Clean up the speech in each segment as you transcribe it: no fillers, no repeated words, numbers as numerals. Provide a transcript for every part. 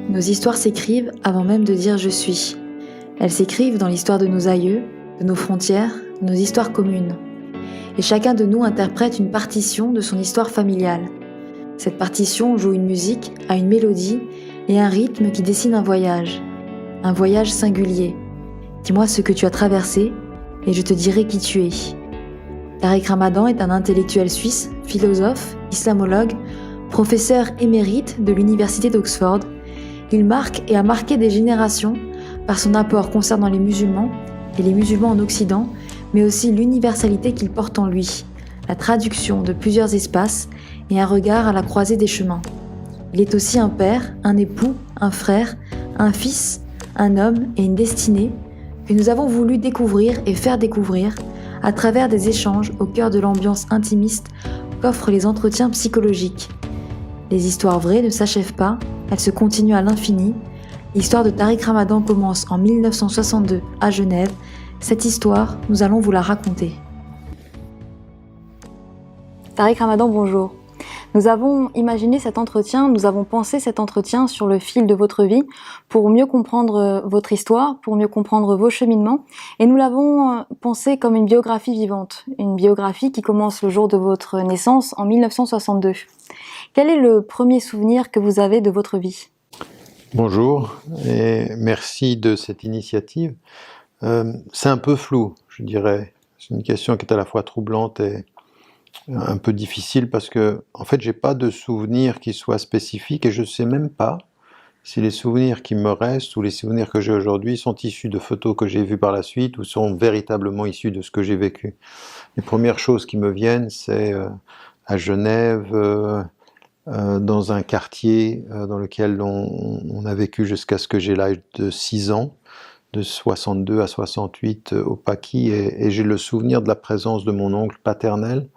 Nos histoires s'écrivent avant même de dire « je suis ». Elles s'écrivent dans l'histoire de nos aïeux, de nos frontières, de nos histoires communes. Et chacun de nous interprète une partition de son histoire familiale. Cette partition joue une musique, a une mélodie et un rythme qui dessine un voyage singulier. Dis-moi ce que tu as traversé et je te dirai qui tu es. Tariq Ramadan est un intellectuel suisse, philosophe, islamologue, professeur émérite de l'université d'Oxford. Il marque et a marqué des générations par son apport concernant les musulmans et les musulmans en Occident, mais aussi l'universalité qu'il porte en lui, la traduction de plusieurs espaces et un regard à la croisée des chemins. Il est aussi un père, un époux, un frère, un fils, un homme et une destinée que nous avons voulu découvrir et faire découvrir à travers des échanges au cœur de l'ambiance intimiste qu'offrent les entretiens psychologiques. Les histoires vraies ne s'achèvent pas, elles se continuent à l'infini. L'histoire de Tariq Ramadan commence en 1962 à Genève. Cette histoire, nous allons vous la raconter. Tariq Ramadan, bonjour. Nous avons imaginé cet entretien, nous avons pensé cet entretien sur le fil de votre vie pour mieux comprendre votre histoire, pour mieux comprendre vos cheminements. Et nous l'avons pensé comme une biographie vivante, une biographie qui commence le jour de votre naissance en 1962. Quel est le premier souvenir que vous avez de votre vie ? Bonjour et merci de cette initiative. C'est un peu flou, je dirais. C'est une question qui est à la fois troublante et un peu difficile parce que, en fait, j'ai pas de souvenirs qui soient spécifiques et je sais même pas si les souvenirs qui me restent ou les souvenirs que j'ai aujourd'hui sont issus de photos que j'ai vues par la suite ou sont véritablement issus de ce que j'ai vécu. Les premières choses qui me viennent, c'est à Genève, dans un quartier dans lequel on a vécu jusqu'à ce que j'ai l'âge de 6 ans, de 62 à 68 au Paquis, et j'ai le souvenir de la présence de mon oncle paternel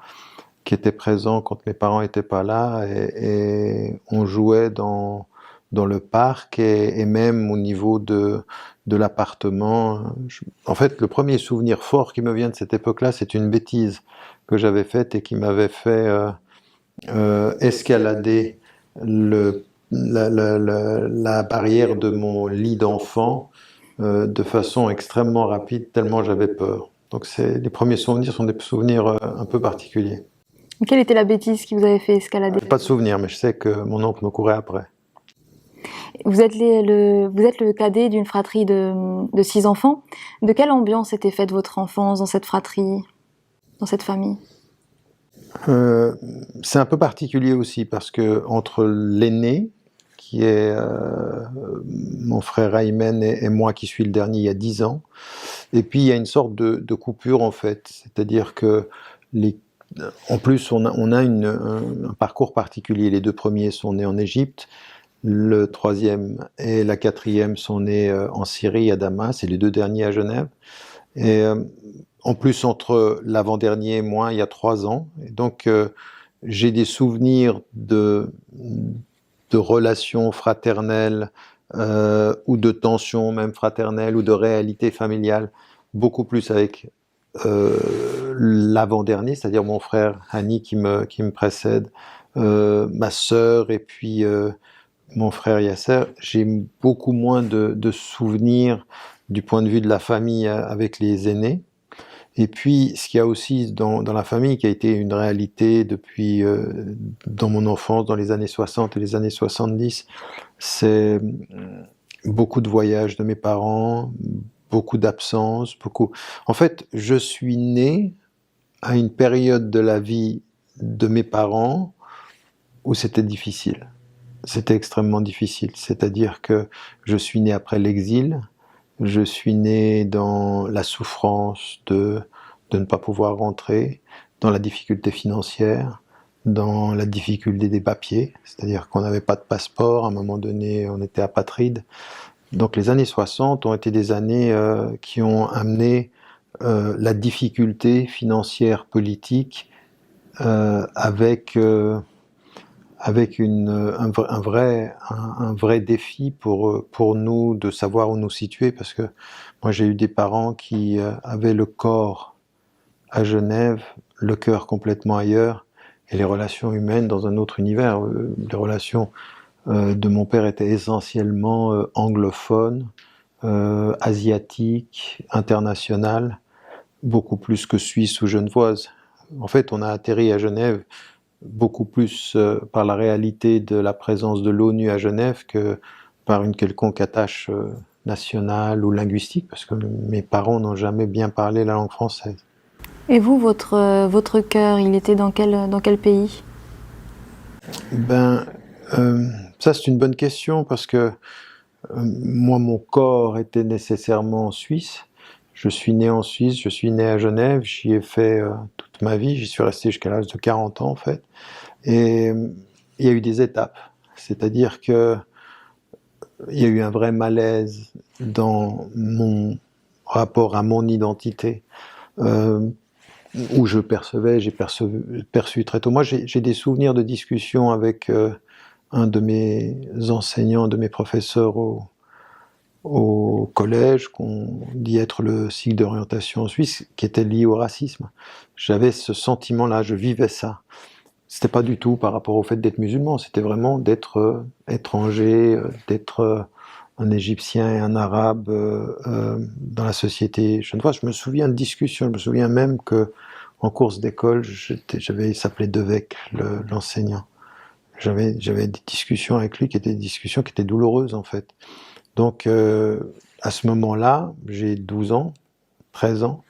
qui était présent quand mes parents n'étaient pas là, et on jouait dans le parc et même au niveau de l'appartement. En fait, le premier souvenir fort qui me vient de cette époque-là, c'est une bêtise que j'avais faite et qui m'avait fait escalader la barrière de mon lit d'enfant de façon extrêmement rapide, tellement j'avais peur. Donc les premiers souvenirs sont des souvenirs un peu particuliers. Quelle était la bêtise qui vous avait fait escalader ? Pas de souvenir, mais je sais que mon oncle me courait après. Vous êtes le cadet d'une fratrie de 6 enfants. De quelle ambiance était faite votre enfance dans cette fratrie, dans cette famille ? C'est un peu particulier aussi parce que entre l'aîné, qui est mon frère Aymen, et moi qui suis le dernier il y a 10 ans, et puis il y a une sorte de coupure en fait, c'est-à-dire que en plus on a un parcours particulier. Les 2 premiers sont nés en Égypte, le 3e et la 4e sont nés en Syrie à Damas, et les 2 derniers à Genève. Et en plus, entre l'avant-dernier et moi, il y a 3 ans. Et donc, j'ai des souvenirs de relations fraternelles ou de tensions même fraternelles ou de réalité familiale, beaucoup plus avec l'avant-dernier, c'est-à-dire mon frère Hani qui me précède, ma sœur et puis mon frère Yasser. J'ai beaucoup moins de souvenirs du point de vue de la famille avec les aînés. Et puis, ce qu'il y a aussi dans la famille qui a été une réalité depuis dans mon enfance, dans les années 60 et les années 70, c'est beaucoup de voyages de mes parents, beaucoup d'absences, beaucoup... En fait, je suis né à une période de la vie de mes parents où c'était difficile. C'était extrêmement difficile. C'est-à-dire que je suis né après l'exil, je suis né dans la souffrance de ne pas pouvoir rentrer, dans la difficulté financière, dans la difficulté des papiers, c'est-à-dire qu'on n'avait pas de passeport, à un moment donné on était apatride. Donc les années 60 ont été des années qui ont amené la difficulté financière politique avec un vrai défi pour nous de savoir où nous situer, parce que moi j'ai eu des parents qui avaient le corps à Genève, le cœur complètement ailleurs, et les relations humaines dans un autre univers. Les relations de mon père était essentiellement anglophone, asiatique, international, beaucoup plus que suisse ou genevoise. En fait, on a atterri à Genève beaucoup plus par la réalité de la présence de l'ONU à Genève que par une quelconque attache nationale ou linguistique, parce que mes parents n'ont jamais bien parlé la langue française. Et vous, votre cœur, il était dans quel pays? Ben, ça c'est une bonne question, parce que moi, mon corps était nécessairement suisse. Je suis né en Suisse, je suis né à Genève, j'y ai fait toute ma vie, j'y suis resté jusqu'à l'âge de 40 ans en fait. Et il y a eu des étapes, c'est-à-dire que il y a eu un vrai malaise dans mon rapport à mon identité, où j'ai perçu très tôt. Moi, j'ai des souvenirs de discussions avec un de mes enseignants, de mes professeurs au collège, qu'on dit être le cycle d'orientation en Suisse, qui était lié au racisme. J'avais ce sentiment-là, je vivais ça. C'était pas du tout par rapport au fait d'être musulman, c'était vraiment d'être étranger, d'être un Égyptien et un Arabe dans la société genevoise. Je me souviens de discussions, je me souviens même que en course d'école, il s'appelait Devec, l'enseignant. J'avais des discussions avec lui qui étaient des discussions qui étaient douloureuses en fait. Donc à ce moment-là, j'ai 12 ans, 13 ans,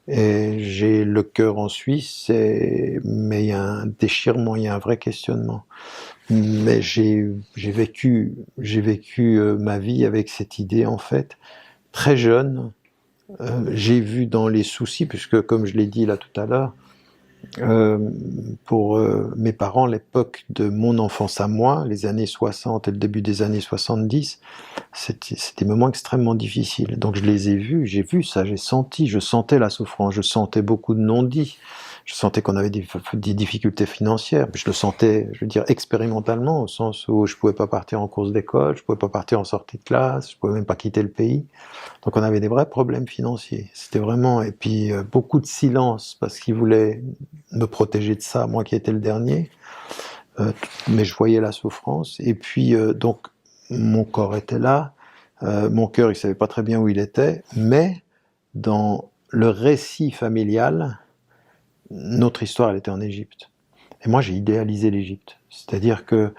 et j'ai le cœur en Suisse, mais il y a un déchirement, il y a un vrai questionnement. Mais j'ai vécu ma vie avec cette idée en fait. Très jeune, j'ai vu dans les soucis, puisque comme je l'ai dit là tout à l'heure, pour mes parents, l'époque de mon enfance à moi, les années 60 et le début des années 70, c'était des moments extrêmement difficiles. Donc je les ai vus, j'ai vu ça, je sentais la souffrance, je sentais beaucoup de non-dits, je sentais qu'on avait des difficultés financières, je le sentais, je veux dire, expérimentalement, au sens où je pouvais pas partir en course d'école, je pouvais pas partir en sortie de classe, je pouvais même pas quitter le pays. Donc on avait des vrais problèmes financiers. C'était vraiment, et puis beaucoup de silence, parce qu'ils voulaient me protéger de ça, moi qui étais le dernier, mais je voyais la souffrance, et puis donc mon corps était là, mon cœur il savait pas très bien où il était, mais dans le récit familial, notre histoire elle était en Égypte. Et moi j'ai idéalisé l'Égypte, c'est-à-dire que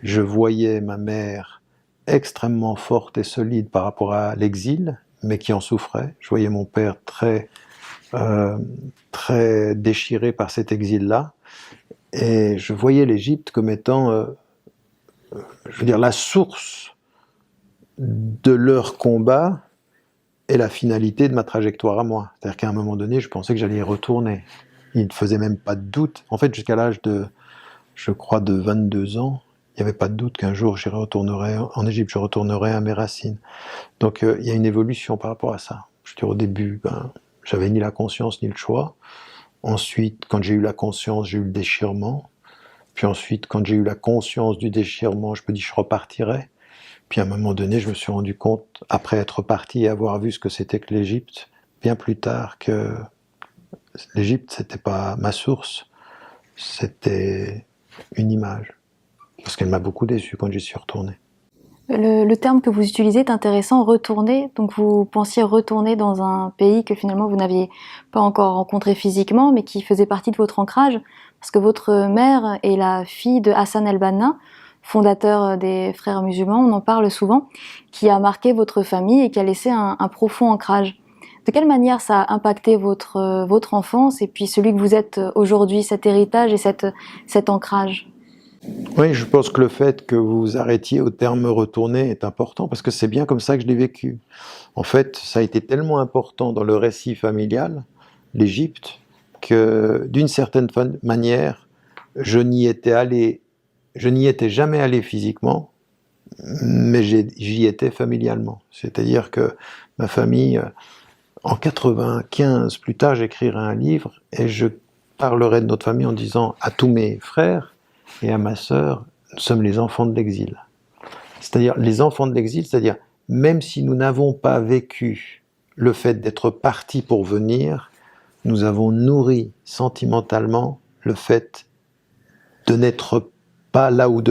je voyais ma mère extrêmement forte et solide par rapport à l'exil, mais qui en souffrait. Je voyais mon père très déchiré par cet exil-là, et je voyais l'Égypte comme étant, je veux dire, la source de leur combat et la finalité de ma trajectoire à moi. C'est-à-dire qu'à un moment donné, je pensais que j'allais y retourner. Il ne faisait même pas de doute. En fait, jusqu'à l'âge de, je crois, de 22 ans, il n'y avait pas de doute qu'un jour j'y retournerai en Égypte, je retournerai à mes racines. Donc il y a une évolution par rapport à ça. Je veux dire, au début, j'avais ni la conscience ni le choix. Ensuite, quand j'ai eu la conscience, j'ai eu le déchirement. Puis ensuite, quand j'ai eu la conscience du déchirement, je me dis je repartirai. Puis à un moment donné, je me suis rendu compte, après être parti et avoir vu ce que c'était que l'Égypte, bien plus tard, que l'Égypte, c'était pas ma source, c'était une image. Parce qu'elle m'a beaucoup déçu quand j'y suis retourné. Le terme que vous utilisez est intéressant, retourner. Donc vous pensiez retourner dans un pays que finalement vous n'aviez pas encore rencontré physiquement, mais qui faisait partie de votre ancrage, parce que votre mère est la fille de Hassan el-Banna, fondateur des Frères musulmans, on en parle souvent, qui a marqué votre famille et qui a laissé un profond ancrage. De quelle manière ça a impacté votre enfance et puis celui que vous êtes aujourd'hui, cet héritage et cet ancrage? Oui, je pense que le fait que vous vous arrêtiez au terme retourner est important, parce que c'est bien comme ça que je l'ai vécu. En fait, ça a été tellement important dans le récit familial, l'Égypte, que d'une certaine manière, je n'y étais jamais allé physiquement, mais j'y étais familialement. C'est-à-dire que ma famille, en 95, plus tard, j'écrirai un livre et je parlerai de notre famille en disant à tous mes frères et à ma sœur, nous sommes les enfants de l'exil. C'est-à-dire les enfants de l'exil, c'est-à-dire même si nous n'avons pas vécu le fait d'être partis pour venir, nous avons nourri sentimentalement le fait de n'être pas là où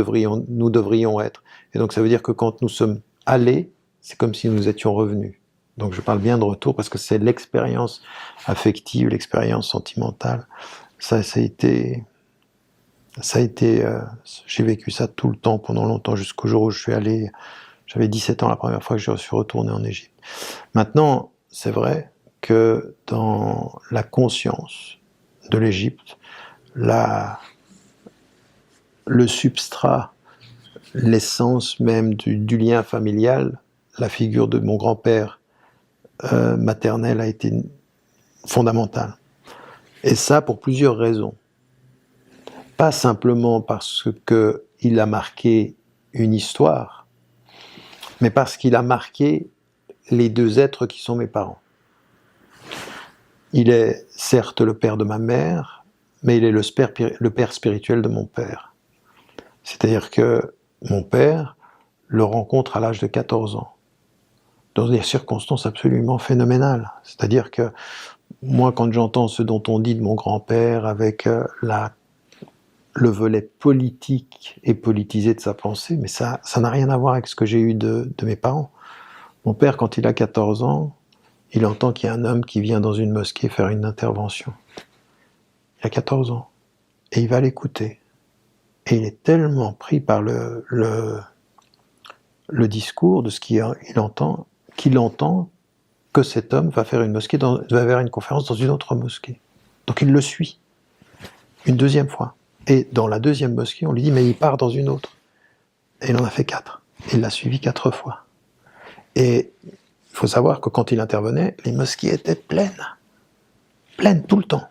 nous devrions être. Et donc ça veut dire que quand nous sommes allés, c'est comme si nous étions revenus. Donc je parle bien de retour parce que c'est l'expérience affective, l'expérience sentimentale. Ça a été, j'ai vécu ça tout le temps, pendant longtemps, jusqu'au jour où je suis allé. J'avais 17 ans la première fois que je suis retourné en Égypte. Maintenant, c'est vrai que dans la conscience de l'Égypte, le substrat, l'essence même du lien familial, la figure de mon grand-père maternel a été fondamentale. Et ça pour plusieurs raisons. Pas simplement parce qu'il a marqué une histoire, mais parce qu'il a marqué les deux êtres qui sont mes parents. Il est certes le père de ma mère, mais il est le père spirituel de mon père. C'est-à-dire que mon père le rencontre à l'âge de 14 ans, dans des circonstances absolument phénoménales. C'est-à-dire que moi, quand j'entends ce dont on dit de mon grand-père avec le volet politique et politisé de sa pensée, mais ça n'a rien à voir avec ce que j'ai eu de mes parents. Mon père, quand il a 14 ans, il entend qu'il y a un homme qui vient dans une mosquée faire une intervention. Il a 14 ans. Et il va l'écouter. Et il est tellement pris par le discours de ce qu'il entend, qu'il entend que cet homme va faire une conférence dans une autre mosquée. Donc il le suit. Une deuxième fois. Et dans la deuxième mosquée, on lui dit, mais il part dans une autre. Et il en a fait 4. Il l'a suivi 4 fois. Et il faut savoir que quand il intervenait, les mosquées étaient pleines. Pleines tout le temps.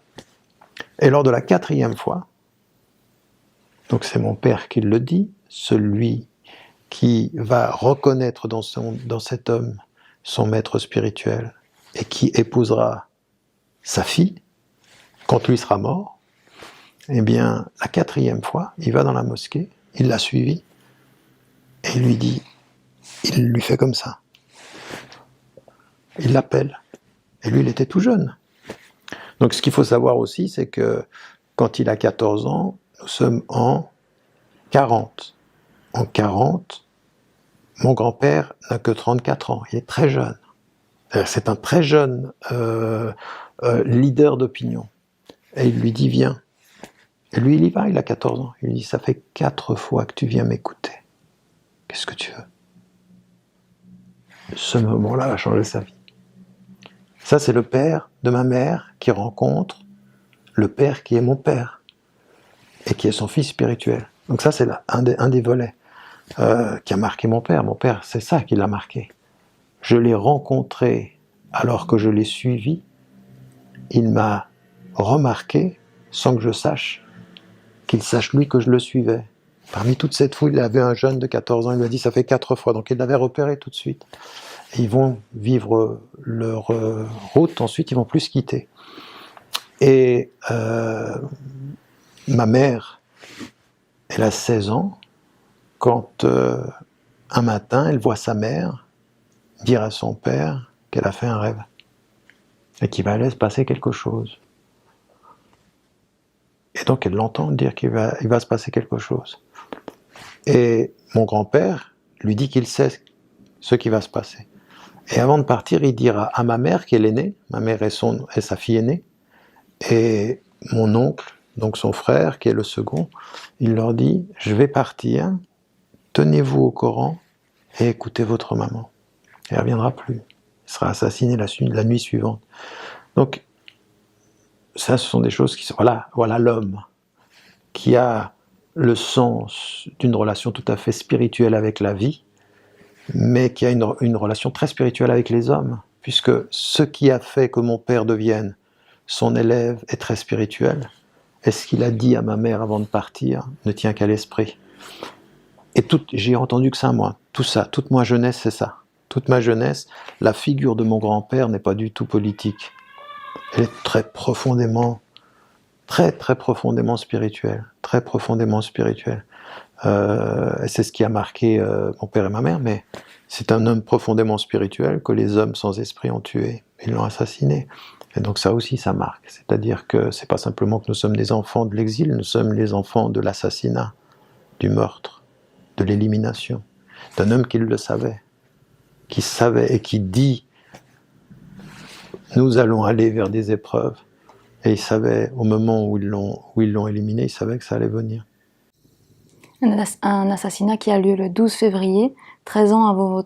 Et lors de la 4e fois, donc c'est mon père qui le dit, celui qui va reconnaître dans cet homme son maître spirituel et qui épousera sa fille quand lui sera mort, eh bien, la 4e fois, il va dans la mosquée, il l'a suivi, et il lui fait comme ça. Il l'appelle. Et lui, il était tout jeune. Donc ce qu'il faut savoir aussi, c'est que quand il a 14 ans, nous sommes en 40. En 40, mon grand-père n'a que 34 ans, il est très jeune. C'est un très jeune leader d'opinion. Et il lui dit, viens. Et lui, il y va, il a 14 ans. Il lui dit, ça fait 4 fois que tu viens m'écouter. Qu'est-ce que tu veux? Ce moment-là a changé sa vie. Ça, c'est le père de ma mère qui rencontre le père qui est mon père et qui est son fils spirituel. Donc ça, c'est un des volets qui a marqué mon père. Mon père, c'est ça qui l'a marqué. Je l'ai rencontré alors que je l'ai suivi. Il m'a remarqué sans que je sache qu'il sache lui que je le suivais. Parmi toute cette foule, il y avait un jeune de 14 ans, il lui a dit ça fait 4 fois, donc il l'avait repéré tout de suite. Et ils vont vivre leur route, ensuite ils vont plus se quitter. Et ma mère, elle a 16 ans, quand un matin, elle voit sa mère dire à son père qu'elle a fait un rêve et qu'il va aller se passer quelque chose. Et donc elle l'entend dire qu'il va se passer quelque chose. Et mon grand-père lui dit qu'il sait ce qui va se passer. Et avant de partir, il dira à ma mère, qui est l'aînée, ma mère est sa fille aînée, et mon oncle, donc son frère, qui est le second, il leur dit, je vais partir, tenez-vous au courant et écoutez votre maman. Elle ne reviendra plus. Elle sera assassinée la nuit suivante. Donc, ça, ce sont des choses qui sont... Voilà l'homme qui a le sens d'une relation tout à fait spirituelle avec la vie, mais qui a une relation très spirituelle avec les hommes, puisque ce qui a fait que mon père devienne son élève est très spirituel. Et ce qu'il a dit à ma mère avant de partir ne tient qu'à l'esprit. Et j'ai entendu que ça, moi. Tout ça, toute ma jeunesse, c'est ça. Toute ma jeunesse, la figure de mon grand-père n'est pas du tout politique. Elle est très profondément spirituelle. Très profondément spirituelle. Et c'est ce qui a marqué mon père et ma mère, mais c'est un homme profondément spirituel que les hommes sans esprit ont tué. Ils l'ont assassiné. Et donc ça aussi, ça marque. C'est-à-dire que c'est pas simplement que nous sommes des enfants de l'exil, nous sommes les enfants de l'assassinat, du meurtre, de l'élimination. d'un homme qui le savait et qui dit nous allons aller vers des épreuves. Et il savait, au moment où ils l'ont éliminé, il savait que ça allait venir. Un assassinat qui a lieu le 12 février, 13 ans avant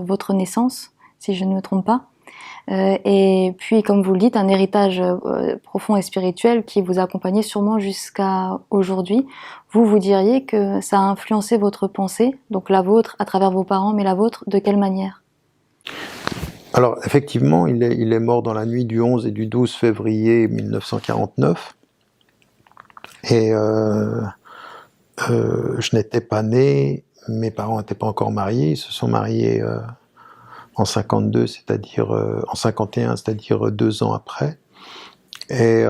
votre naissance, si je ne me trompe pas. Et puis, comme vous le dites, un héritage profond et spirituel qui vous a accompagné sûrement jusqu'à aujourd'hui. Vous diriez que ça a influencé votre pensée, donc la vôtre à travers vos parents, mais la vôtre de quelle manière ? Alors, effectivement, il est mort dans la nuit du 11 et du 12 février 1949. Et je n'étais pas né, mes parents n'étaient pas encore mariés, ils se sont mariés en 52, c'est-à-dire en 51, c'est-à-dire 2 ans après. Et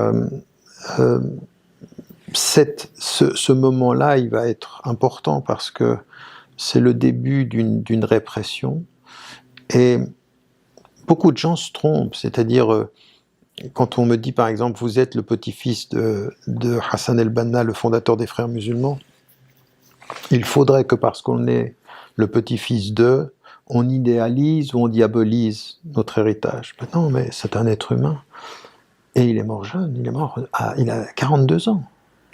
ce moment-là, il va être important parce que c'est le début d'une répression. Et beaucoup de gens se trompent, c'est-à-dire quand on me dit par exemple vous êtes le petit-fils de Hassan el-Banna, le fondateur des Frères musulmans, il faudrait que parce qu'on est le petit-fils d'eux, on idéalise ou on diabolise notre héritage. Ben non, mais c'est un être humain. Et il est mort jeune, il a 42 ans.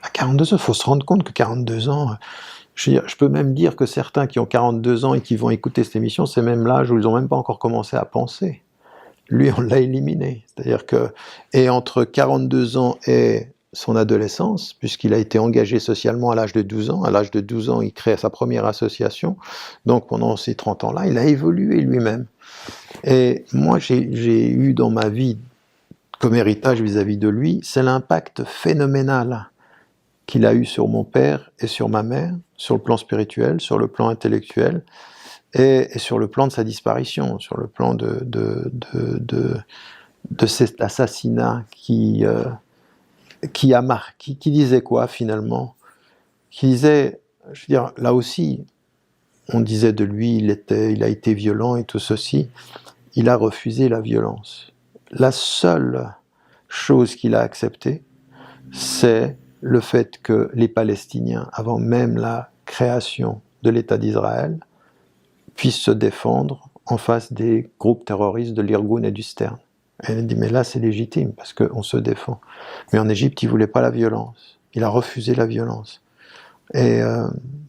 À 42 ans, il faut se rendre compte que 42 ans... Je peux même dire que certains qui ont 42 ans et qui vont écouter cette émission, c'est même l'âge où ils n'ont même pas encore commencé à penser. Lui, on l'a éliminé. C'est-à-dire que, et entre 42 ans et son adolescence, puisqu'il a été engagé socialement à l'âge de 12 ans, il crée sa première association, donc pendant ces 30 ans-là, il a évolué lui-même. Et moi, j'ai eu dans ma vie, comme héritage vis-à-vis de lui, c'est l'impact phénoménal qu'il a eu sur mon père et sur ma mère, sur le plan spirituel, sur le plan intellectuel, et sur le plan de sa disparition, sur le plan de cet assassinat qui disait quoi finalement ? Qui disait, je veux dire, là aussi, on disait de lui, il a été violent et tout ceci, il a refusé la violence. La seule chose qu'il a acceptée, c'est le fait que les Palestiniens, avant même la création de l'État d'Israël, puissent se défendre en face des groupes terroristes de l'Irgun et du Stern. Et elle dit, mais là c'est légitime, parce qu'on se défend. Mais en Égypte, il ne voulait pas la violence. Il a refusé la violence. Et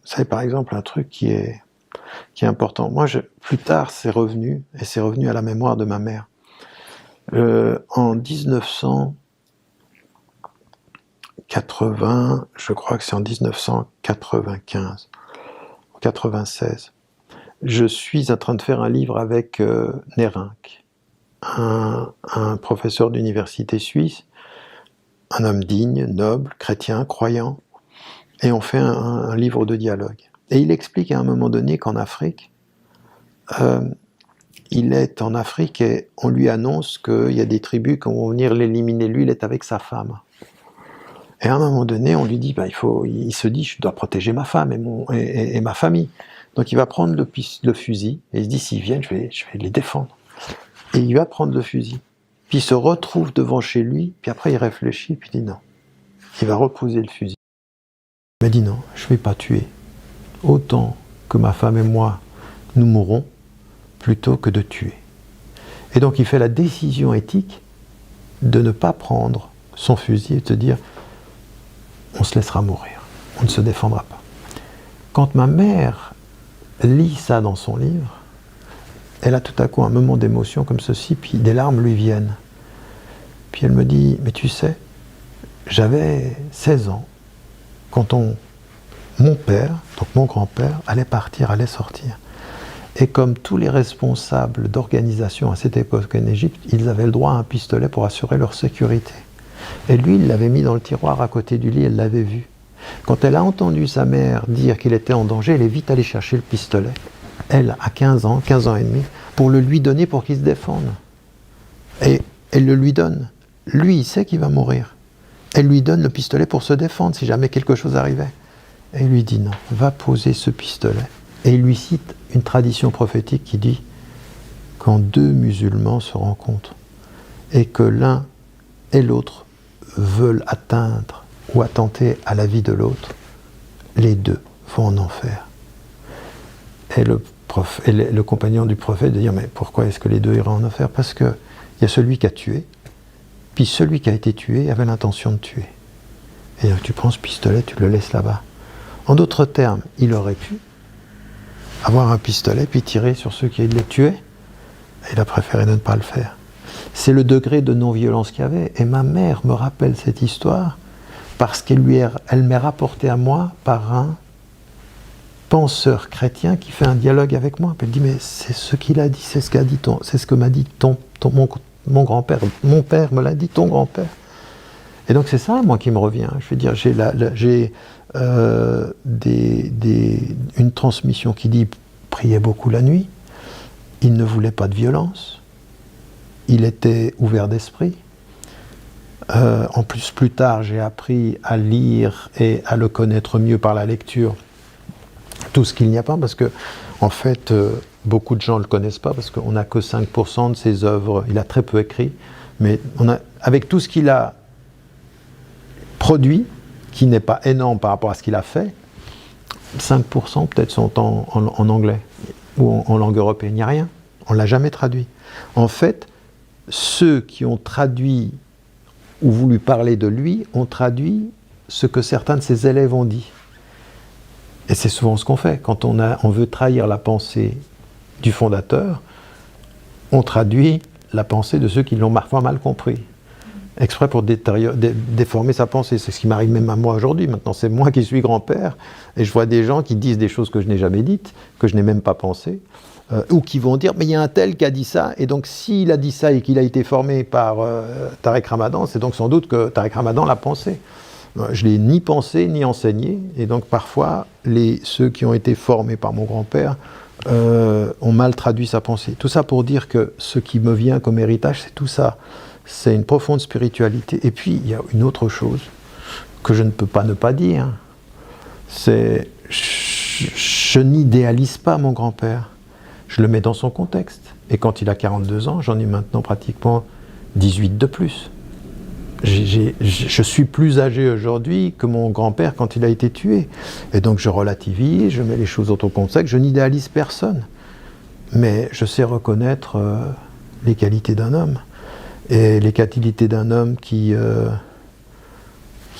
ça, par exemple, un truc qui est important. Moi, plus tard, c'est revenu à la mémoire de ma mère. En 1980, je crois que c'est en 1995, 96, je suis en train de faire un livre avec Nerenc, un professeur d'université suisse, un homme digne, noble, chrétien, croyant, et on fait un livre de dialogue. Et il explique à un moment donné qu'en Afrique, il est en Afrique et on lui annonce qu'il y a des tribus qui vont venir l'éliminer. Lui, il est avec sa femme. Et à un moment donné, on lui dit, il se dit, je dois protéger ma femme et ma famille. Donc il va prendre le fusil, et il se dit, s'ils viennent, je vais les défendre. Et il va prendre le fusil. Puis il se retrouve devant chez lui, puis après il réfléchit, puis il dit non. Il va reposer le fusil. Il m'a dit non, je ne vais pas tuer. Autant que ma femme et moi, nous mourrons, plutôt que de tuer. Et donc il fait la décision éthique de ne pas prendre son fusil et de se dire, on se laissera mourir, on ne se défendra pas. Quand ma mère lit ça dans son livre, elle a tout à coup un moment d'émotion comme ceci, puis des larmes lui viennent. Puis elle me dit, mais tu sais, j'avais 16 ans quand mon père, donc mon grand-père, allait partir, allait sortir. Et comme tous les responsables d'organisation à cette époque en Égypte, ils avaient le droit à un pistolet pour assurer leur sécurité. Et lui, il l'avait mis dans le tiroir à côté du lit, elle l'avait vu. Quand elle a entendu sa mère dire qu'il était en danger, elle est vite allée chercher le pistolet. Elle, à 15 ans et demi, pour le lui donner pour qu'il se défende. Et elle le lui donne. Lui, il sait qu'il va mourir. Elle lui donne le pistolet pour se défendre si jamais quelque chose arrivait. Et il lui dit non, va poser ce pistolet. Et il lui cite une tradition prophétique qui dit quand deux musulmans se rencontrent et que l'un et l'autre veulent atteindre ou attenter à la vie de l'autre, les deux vont en enfer. Et le compagnon du prophète de dire, mais pourquoi est-ce que les deux iraient en enfer? Parce qu'il y a celui qui a tué, puis celui qui a été tué avait l'intention de tuer. Et donc tu prends ce pistolet, tu le laisses là-bas. En d'autres termes, il aurait pu avoir un pistolet puis tirer sur ceux qui les tuaient. Et il a préféré ne pas le faire. C'est le degré de non-violence qu'il y avait. Et ma mère me rappelle cette histoire parce qu'elle m'est rapportée à moi par un penseur chrétien qui fait un dialogue avec moi. Puis elle dit, mais c'est ce qu'il a dit, c'est ce que m'a dit mon grand-père. Mon père me l'a dit, ton grand-père. Et donc c'est ça, moi, qui me revient. Je veux dire, j'ai une transmission qui dit « priez beaucoup la nuit ». Il ne voulait pas de violence. Il était ouvert d'esprit. En plus tard, j'ai appris à lire et à le connaître mieux par la lecture. Tout ce qu'il n'y a pas, parce que, en fait, beaucoup de gens ne le connaissent pas, parce qu'on n'a que 5% de ses œuvres. Il a très peu écrit, mais avec tout ce qu'il a produit, qui n'est pas énorme par rapport à ce qu'il a fait, 5% peut-être sont en anglais ou en langue européenne. Il n'y a rien. On ne l'a jamais traduit. En fait, ceux qui ont traduit ou voulu parler de lui ont traduit ce que certains de ses élèves ont dit. Et c'est souvent ce qu'on fait. Quand on veut trahir la pensée du fondateur, on traduit la pensée de ceux qui l'ont parfois mal compris. Exprès pour déformer sa pensée. C'est ce qui m'arrive même à moi aujourd'hui. Maintenant, c'est moi qui suis grand-père et je vois des gens qui disent des choses que je n'ai jamais dites, que je n'ai même pas pensées, ou qui vont dire, mais il y a un tel qui a dit ça, et donc s'il a dit ça et qu'il a été formé par Tariq Ramadan, c'est donc sans doute que Tariq Ramadan l'a pensé. Je ne l'ai ni pensé, ni enseigné, et donc parfois, ceux qui ont été formés par mon grand-père ont mal traduit sa pensée. Tout ça pour dire que ce qui me vient comme héritage, c'est tout ça. C'est une profonde spiritualité. Et puis, il y a une autre chose que je ne peux pas ne pas dire. C'est, je n'idéalise pas mon grand-père. Je le mets dans son contexte. Et quand il a 42 ans, j'en ai maintenant pratiquement 18 de plus. Je suis plus âgé aujourd'hui que mon grand-père quand il a été tué. Et donc je relativise, je mets les choses dans son contexte, je n'idéalise personne. Mais je sais reconnaître les qualités d'un homme. Et les qualités d'un homme qui a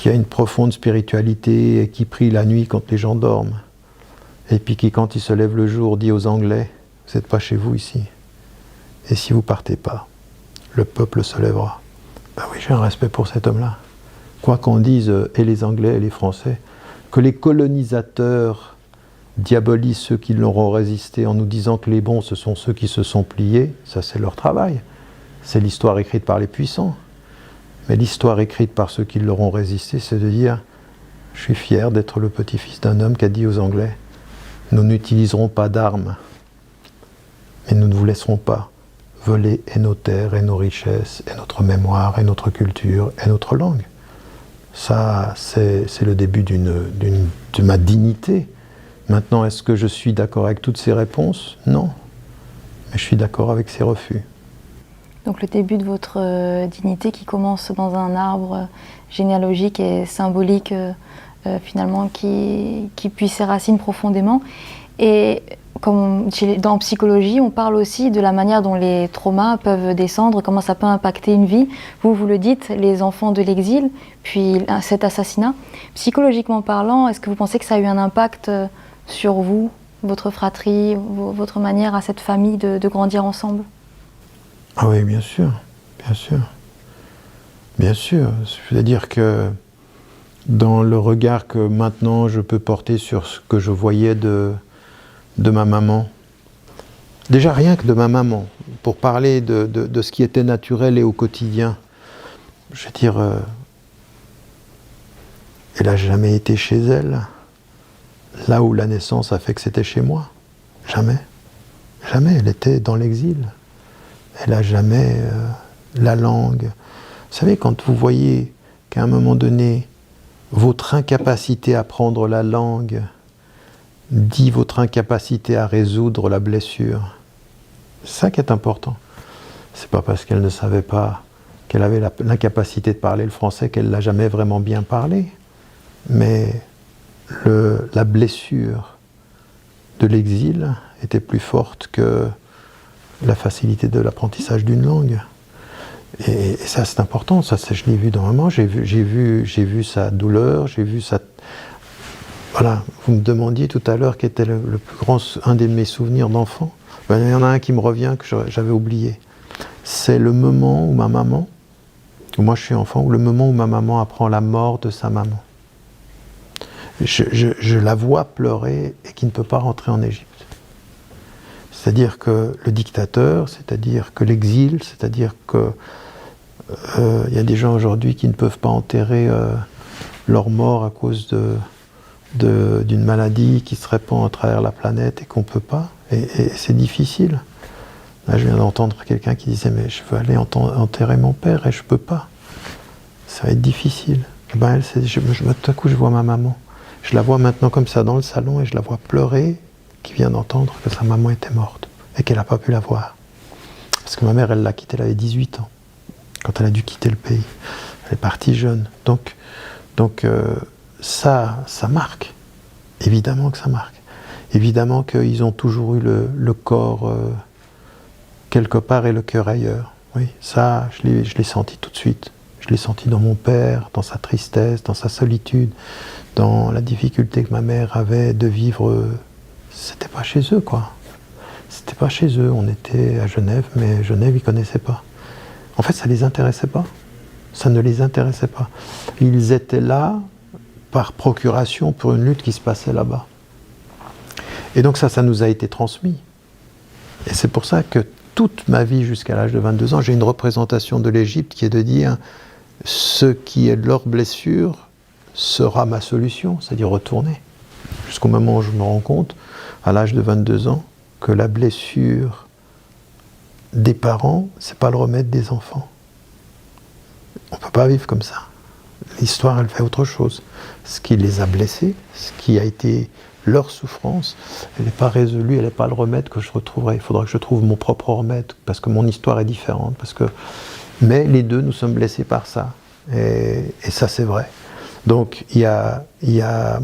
une profonde spiritualité et qui prie la nuit quand les gens dorment. Et puis qui, quand il se lève le jour, dit aux Anglais, vous n'êtes pas chez vous ici. Et si vous ne partez pas, le peuple se lèvera. Ben oui, j'ai un respect pour cet homme-là. Quoi qu'on dise, et les Anglais et les Français, que les colonisateurs diabolisent ceux qui leur ont résisté en nous disant que les bons, ce sont ceux qui se sont pliés, ça c'est leur travail. C'est l'histoire écrite par les puissants. Mais l'histoire écrite par ceux qui leur ont résisté, c'est de dire « Je suis fier d'être le petit-fils d'un homme qui a dit aux Anglais « Nous n'utiliserons pas d'armes, mais nous ne vous laisserons pas voler et nos terres, et nos richesses, et notre mémoire, et notre culture, et notre langue. » Ça, c'est le début de ma dignité. Maintenant, est-ce que je suis d'accord avec toutes ces réponses? Non. Mais je suis d'accord avec ces refus. Donc le début de votre dignité qui commence dans un arbre généalogique et symbolique finalement qui puise ses racines profondément. Et comme dans psychologie, on parle aussi de la manière dont les traumas peuvent descendre, comment ça peut impacter une vie. Vous le dites, les enfants de l'exil, puis cet assassinat. Psychologiquement parlant, est-ce que vous pensez que ça a eu un impact sur vous, votre fratrie, votre manière à cette famille de grandir ensemble? Ah oui, bien sûr, bien sûr. Bien sûr. C'est-à-dire que dans le regard que maintenant je peux porter sur ce que je voyais de ma maman, déjà rien que de ma maman, pour parler de ce qui était naturel et au quotidien, je veux dire, elle n'a jamais été chez elle, là où la naissance a fait que c'était chez moi. Jamais. Jamais, elle était dans l'exil. Elle n'a jamais la langue. Vous savez, quand vous voyez qu'à un moment donné, votre incapacité à prendre la langue dit votre incapacité à résoudre la blessure, c'est ça qui est important. C'est pas parce qu'elle ne savait pas qu'elle avait l'incapacité de parler le français qu'elle ne l'a jamais vraiment bien parlé, mais la blessure de l'exil était plus forte que la facilité de l'apprentissage d'une langue. Et ça, c'est important. Ça, je l'ai vu dans maman. J'ai vu sa douleur. J'ai vu sa... Voilà. Vous me demandiez tout à l'heure quel était le plus grand, un de mes souvenirs d'enfant. Ben, il y en a un qui me revient que j'avais oublié. C'est le moment où ma maman, où moi je suis enfant, ou le moment où ma maman apprend la mort de sa maman. Je la vois pleurer et qui ne peut pas rentrer en Égypte. C'est-à-dire que le dictateur, c'est-à-dire que l'exil, c'est-à-dire que y a des gens aujourd'hui qui ne peuvent pas enterrer leur mort à cause d'une maladie qui se répand à travers la planète et qu'on ne peut pas. Et c'est difficile. Là, je viens d'entendre quelqu'un qui disait « mais je veux aller enterrer mon père et je ne peux pas. Ça va être difficile. » Et ben, tout à coup, je vois ma maman. Je la vois maintenant comme ça dans le salon et je la vois pleurer, qui vient d'entendre que sa maman était morte et qu'elle n'a pas pu la voir. Parce que ma mère, elle l'a quittée, elle avait 18 ans, quand elle a dû quitter le pays. Elle est partie jeune. Donc ça marque. Évidemment que ça marque. Évidemment qu'ils ont toujours eu le corps quelque part et le cœur ailleurs. Oui, ça, je l'ai senti tout de suite. Je l'ai senti dans mon père, dans sa tristesse, dans sa solitude, dans la difficulté que ma mère avait de vivre. C'était pas chez eux, quoi. C'était pas chez eux. On était à Genève, mais Genève, ils connaissaient pas. En fait, ça les intéressait pas. Ça ne les intéressait pas. Ils étaient là par procuration pour une lutte qui se passait là-bas. Et donc ça nous a été transmis. Et c'est pour ça que toute ma vie, jusqu'à l'âge de 22 ans, j'ai une représentation de l'Égypte qui est de dire ce qui est de leur blessure sera ma solution, c'est-à-dire retourner. Jusqu'au moment où je me rends compte, à l'âge de 22 ans, que la blessure des parents, c'est pas le remède des enfants. On peut pas vivre comme ça. L'histoire, elle fait autre chose. Ce qui les a blessés, ce qui a été leur souffrance, elle n'est pas résolue, elle n'est pas le remède que je retrouverai. Il faudra que je trouve mon propre remède, parce que mon histoire est différente. Mais les deux, nous sommes blessés par ça. Et ça, c'est vrai. Donc, il y a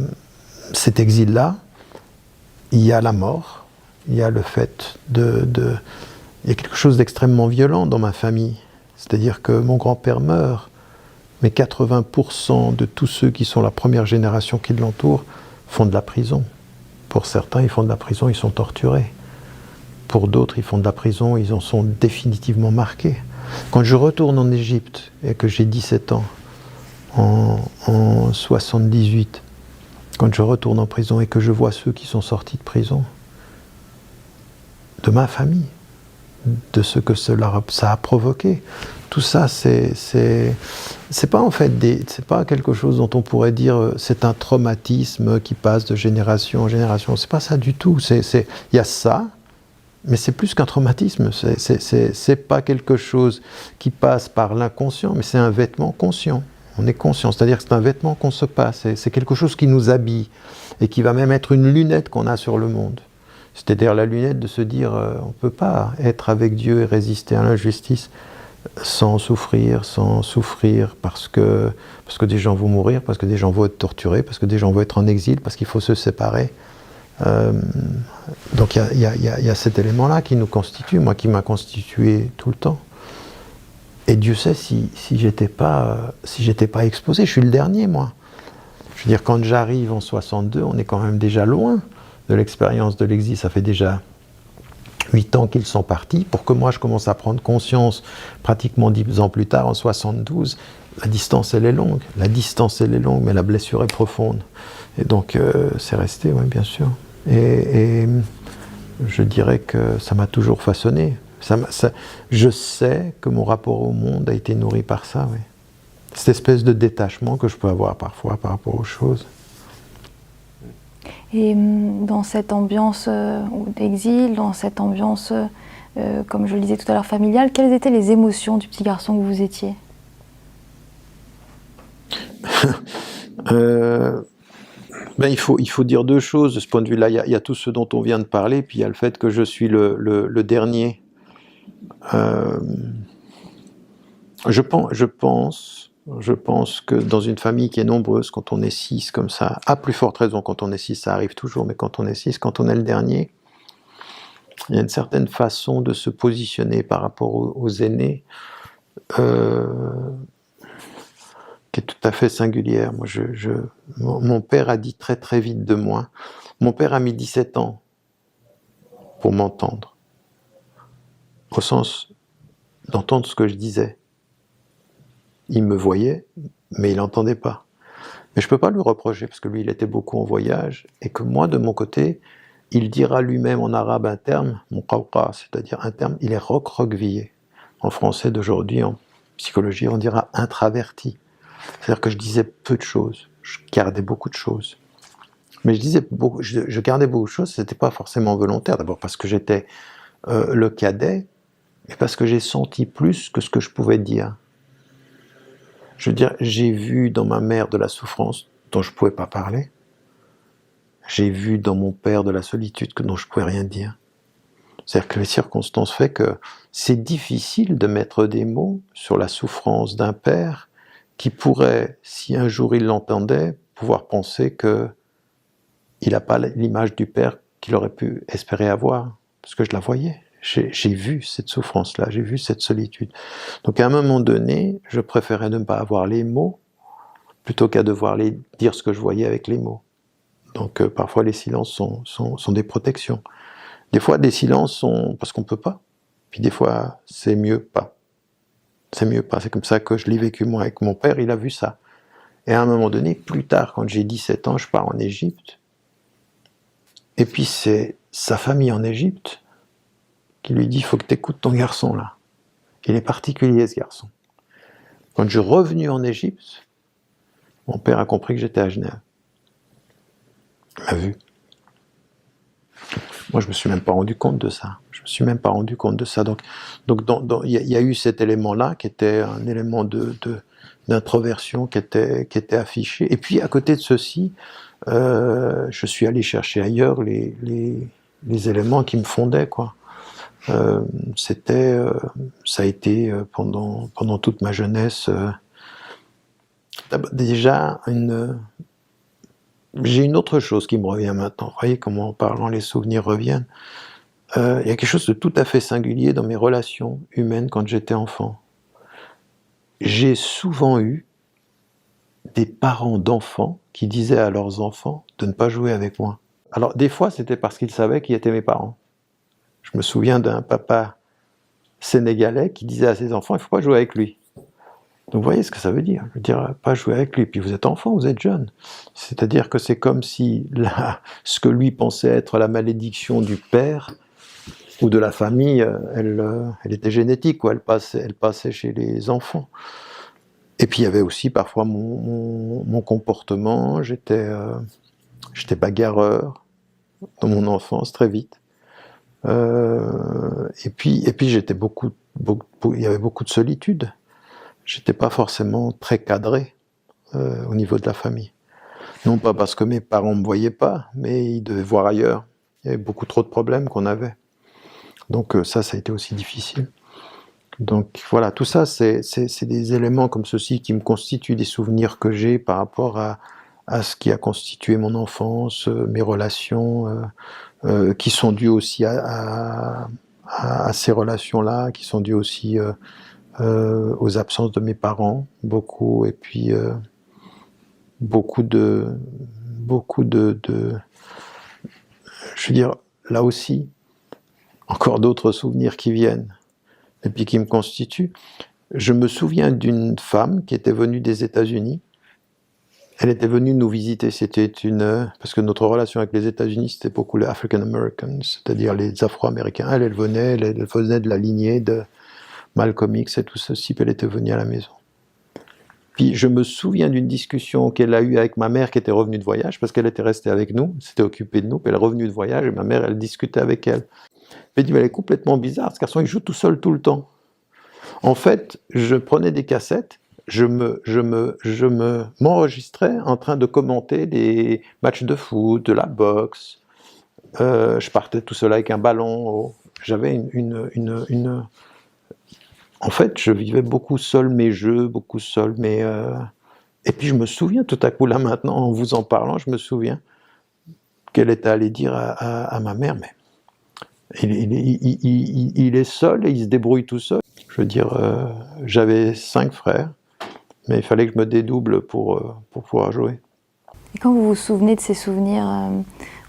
cet exil-là, il y a la mort, il y a le fait il y a quelque chose d'extrêmement violent dans ma famille. C'est-à-dire que mon grand-père meurt, mais 80% de tous ceux qui sont la première génération qui l'entourent font de la prison. Pour certains, ils font de la prison, ils sont torturés. Pour d'autres, ils font de la prison, ils en sont définitivement marqués. Quand je retourne en Égypte et que j'ai 17 ans, en 78, quand je retourne en prison et que je vois ceux qui sont sortis de prison, de ma famille, de ce que ça a provoqué, tout ça, c'est pas en fait c'est pas quelque chose dont on pourrait dire c'est un traumatisme qui passe de génération en génération. C'est pas ça du tout. Il y a ça, mais c'est plus qu'un traumatisme. C'est pas quelque chose qui passe par l'inconscient, mais c'est un vêtement conscient. On est conscient, c'est-à-dire que c'est un vêtement qu'on se passe. C'est quelque chose qui nous habille et qui va même être une lunette qu'on a sur le monde. C'est-à-dire la lunette de se dire on ne peut pas être avec Dieu et résister à l'injustice sans souffrir parce que des gens vont mourir, parce que des gens vont être torturés, parce que des gens vont être en exil, parce qu'il faut se séparer. Donc il y a cet élément-là qui nous constitue, moi qui m'a constitué tout le temps. Et Dieu sait si j'étais pas exposé. Je suis le dernier, moi. Je veux dire, quand j'arrive en 62, on est quand même déjà loin de l'expérience de l'exil. Ça fait déjà 8 ans qu'ils sont partis. Pour que moi, je commence à prendre conscience, pratiquement 10 ans plus tard, en 72, la distance, elle est longue. La distance, elle est longue, mais la blessure est profonde. Et donc, c'est resté, oui, bien sûr. Et je dirais que ça m'a toujours façonné. Je sais que mon rapport au monde a été nourri par ça, oui. Cette espèce de détachement que je peux avoir parfois par rapport aux choses. Et dans cette ambiance d'exil, dans cette ambiance, comme je le disais tout à l'heure, familiale, quelles étaient les émotions du petit garçon que vous étiez ? Il faut dire deux choses de ce point de vue-là. Il y a tout ce dont on vient de parler, puis il y a le fait que je suis le dernier. Je pense, Je pense que dans une famille qui est nombreuse, quand on est 6 comme ça, à plus forte raison quand on est 6, ça arrive toujours, mais quand on est 6, quand on est le dernier, il y a une certaine façon de se positionner par rapport aux aînés qui est tout à fait singulière. Moi, mon père a dit très très vite de moi. Mon père a mis 17 ans pour m'entendre, au sens d'entendre ce que je disais. Il me voyait, mais il n'entendait pas. Mais je ne peux pas lui reprocher, parce que lui, il était beaucoup en voyage, et que moi, de mon côté, il dira lui-même en arabe un terme, mon qawqa, c'est-à-dire un terme, il est recroquevillé. En français d'aujourd'hui, en psychologie, on dira intraverti. C'est-à-dire que je disais peu de choses, je gardais beaucoup de choses. Mais je gardais beaucoup de choses, c'était pas forcément volontaire, d'abord parce que j'étais le cadet, et parce que j'ai senti plus que ce que je pouvais dire. Je veux dire, j'ai vu dans ma mère de la souffrance dont je ne pouvais pas parler. J'ai vu dans mon père de la solitude dont je ne pouvais rien dire. C'est-à-dire que les circonstances font que c'est difficile de mettre des mots sur la souffrance d'un père qui pourrait, si un jour il l'entendait, pouvoir penser qu'il n'a pas l'image du père qu'il aurait pu espérer avoir. Parce que je la voyais. J'ai vu cette souffrance-là, j'ai vu cette solitude. Donc à un moment donné, je préférais ne pas avoir les mots plutôt qu'à devoir dire ce que je voyais avec les mots. Donc parfois les silences sont des protections. Des fois des silences sont parce qu'on ne peut pas. Puis des fois c'est mieux pas. C'est mieux pas. C'est comme ça que je l'ai vécu moi avec mon père, il a vu ça. Et à un moment donné, plus tard, quand j'ai 17 ans, je pars en Égypte. Et puis c'est sa famille en Égypte qui lui dit « il faut que tu écoutes ton garçon là. Il est particulier ce garçon. » Quand je suis revenu en Égypte, mon père a compris que j'étais à Genève. Il m'a vu. Moi, je ne me suis même pas rendu compte de ça. Donc, il y a eu cet élément-là qui était un élément d'introversion qui était affiché. Et puis, à côté de ceci, je suis allé chercher ailleurs les éléments qui me fondaient, quoi. Ça a été pendant toute ma jeunesse déjà j'ai une autre chose qui me revient maintenant. Vous voyez comment en parlant les souvenirs reviennent. Il y a quelque chose de tout à fait singulier dans mes relations humaines quand j'étais enfant. J'ai souvent eu des parents d'enfants qui disaient à leurs enfants de ne pas jouer avec moi. Alors des fois c'était parce qu'ils savaient qui étaient mes parents. Je me souviens d'un papa sénégalais qui disait à ses enfants, il ne faut pas jouer avec lui. Donc vous voyez ce que ça veut dire. Je veux dire, pas jouer avec lui. Puis vous êtes enfant, vous êtes jeune. C'est-à-dire que c'est comme si ce que lui pensait être la malédiction du père ou de la famille, elle était génétique, quoi. Elle passait chez les enfants. Et puis il y avait aussi parfois mon comportement. J'étais bagarreur dans mon enfance très vite. Et puis j'étais il y avait beaucoup de solitude. J'étais pas forcément très cadré au niveau de la famille. Non pas parce que mes parents me voyaient pas, mais ils devaient voir ailleurs. Il y avait beaucoup trop de problèmes qu'on avait. Donc ça a été aussi difficile. Donc voilà, tout ça, c'est des éléments comme ceci qui me constituent des souvenirs que j'ai par rapport à ce qui a constitué mon enfance, mes relations, qui sont dues aussi à ces relations-là, qui sont dues aussi aux absences de mes parents, beaucoup, et puis beaucoup de je veux dire, là aussi, encore d'autres souvenirs qui viennent, et puis qui me constituent. Je me souviens d'une femme qui était venue des États-Unis. Elle était venue nous visiter, parce que notre relation avec les États-Unis, c'était beaucoup les African Americans, c'est-à-dire les Afro-Américains. Elle venait de la lignée de Malcolm X et tout ceci, puis elle était venue à la maison. Puis je me souviens d'une discussion qu'elle a eue avec ma mère qui était revenue de voyage, parce qu'elle était restée avec nous, s'était occupée de nous, puis elle est revenue de voyage, et ma mère, elle discutait avec elle. Elle dit, elle est complètement bizarre, ce garçon, il joue tout seul tout le temps. En fait, je prenais des cassettes, je m'enregistrais en train de commenter des matchs de foot, de la boxe. Je partais tout seul avec un ballon. J'avais en fait, je vivais beaucoup seul mes jeux, beaucoup seul mes... Et puis je me souviens tout à coup, là maintenant, en vous en parlant, je me souviens qu'elle était allée dire à ma mère, mais il est seul et il se débrouille tout seul. Je veux dire, j'avais 5 frères, mais il fallait que je me dédouble pour pouvoir jouer. Et quand vous vous souvenez de ces souvenirs,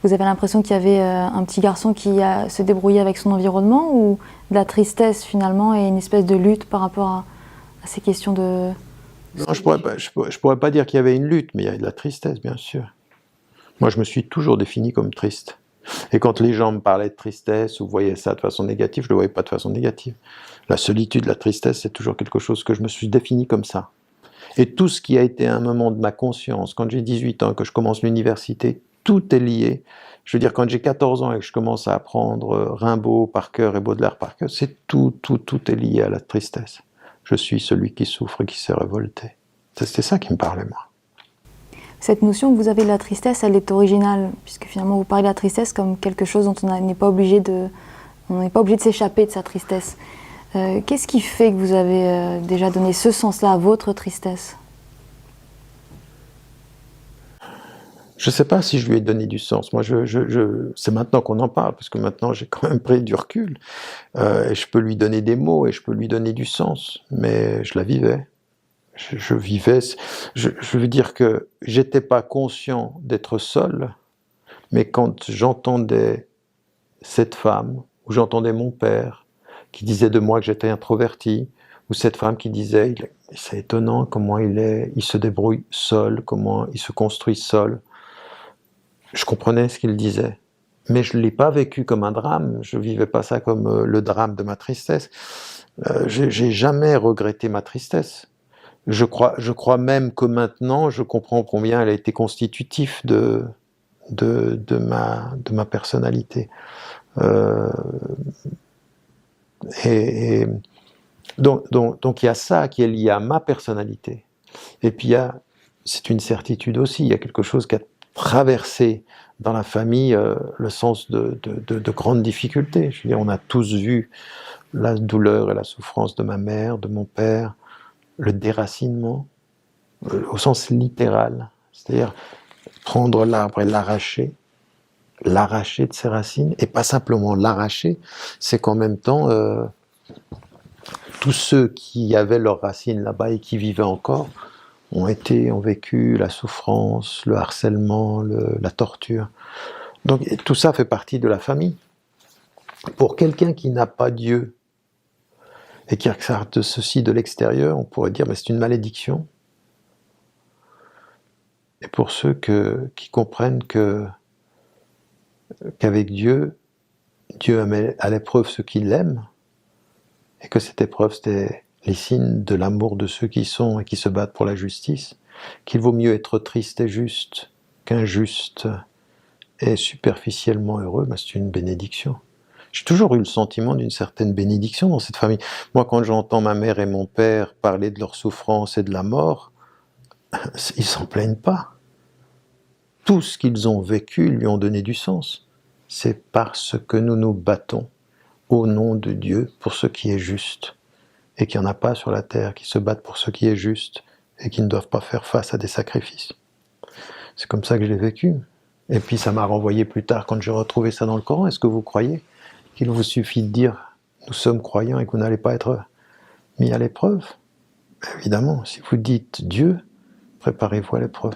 vous avez l'impression qu'il y avait un petit garçon qui se débrouillait avec son environnement, ou de la tristesse finalement et une espèce de lutte par rapport à ces questions de... Non, je pourrais pas dire qu'il y avait une lutte, mais il y a de la tristesse, bien sûr. Moi, je me suis toujours défini comme triste. Et quand les gens me parlaient de tristesse ou voyaient ça de façon négative, je ne le voyais pas de façon négative. La solitude, la tristesse, c'est toujours quelque chose que je me suis défini comme ça. Et tout ce qui a été un moment de ma conscience, quand j'ai 18 ans, que je commence l'université, tout est lié. Je veux dire, quand j'ai 14 ans et que je commence à apprendre Rimbaud par cœur et Baudelaire par cœur, c'est tout est lié à la tristesse. Je suis celui qui souffre et qui s'est révolté. C'était ça qui me parlait, moi. Cette notion que vous avez de la tristesse, elle est originale, puisque finalement vous parlez de la tristesse comme quelque chose dont on n'est pas obligé de s'échapper de sa tristesse. Qu'est-ce qui fait que vous avez déjà donné ce sens-là à votre tristesse? Je ne sais pas si je lui ai donné du sens. Moi, c'est maintenant qu'on en parle, parce que maintenant j'ai quand même pris du recul. Et je peux lui donner des mots et je peux lui donner du sens. Mais je la vivais. Je vivais. Je veux dire que j'étais pas conscient d'être seul, mais quand j'entendais cette femme, ou j'entendais mon père qui disait de moi que j'étais introverti, ou cette femme qui disait c'est étonnant comment il se débrouille seul, comment il se construit seul. Je comprenais ce qu'il disait, mais je ne l'ai pas vécu comme un drame, je ne vivais pas ça comme le drame de ma tristesse. J'ai jamais regretté ma tristesse. Je crois même que maintenant, je comprends combien elle a été constitutive de ma personnalité. Donc il y a ça qui est lié à ma personnalité. Et puis c'est une certitude aussi, il y a quelque chose qui a traversé dans la famille le sens de grandes difficultés. Je veux dire, on a tous vu la douleur et la souffrance de ma mère, de mon père, le déracinement, au sens littéral, c'est-à-dire prendre l'arbre et l'arracher de ses racines, et pas simplement l'arracher, c'est qu'en même temps, tous ceux qui avaient leurs racines là-bas et qui vivaient encore, ont vécu la souffrance, le harcèlement, la torture. Donc tout ça fait partie de la famille. Pour quelqu'un qui n'a pas Dieu, et qui regarde ceci de l'extérieur, on pourrait dire, mais c'est une malédiction. Et pour ceux qui comprennent qu'avec Dieu met à l'épreuve ceux qui l'aiment, et que cette épreuve, c'était les signes de l'amour de ceux qui sont et qui se battent pour la justice, qu'il vaut mieux être triste et juste qu'injuste et superficiellement heureux, ben c'est une bénédiction. J'ai toujours eu le sentiment d'une certaine bénédiction dans cette famille. Moi, quand j'entends ma mère et mon père parler de leur souffrance et de la mort, ils s'en plaignent pas. Tout ce qu'ils ont vécu lui ont donné du sens. C'est parce que nous nous battons au nom de Dieu pour ce qui est juste, et qu'il n'y en a pas sur la terre qui se battent pour ce qui est juste et qui ne doivent pas faire face à des sacrifices. C'est comme ça que je l'ai vécu. Et puis ça m'a renvoyé plus tard quand j'ai retrouvé ça dans le Coran. Est-ce que vous croyez qu'il vous suffit de dire « nous sommes croyants » et que vous n'allez pas être mis à l'épreuve? Évidemment, si vous dites « Dieu », préparez-vous à l'épreuve.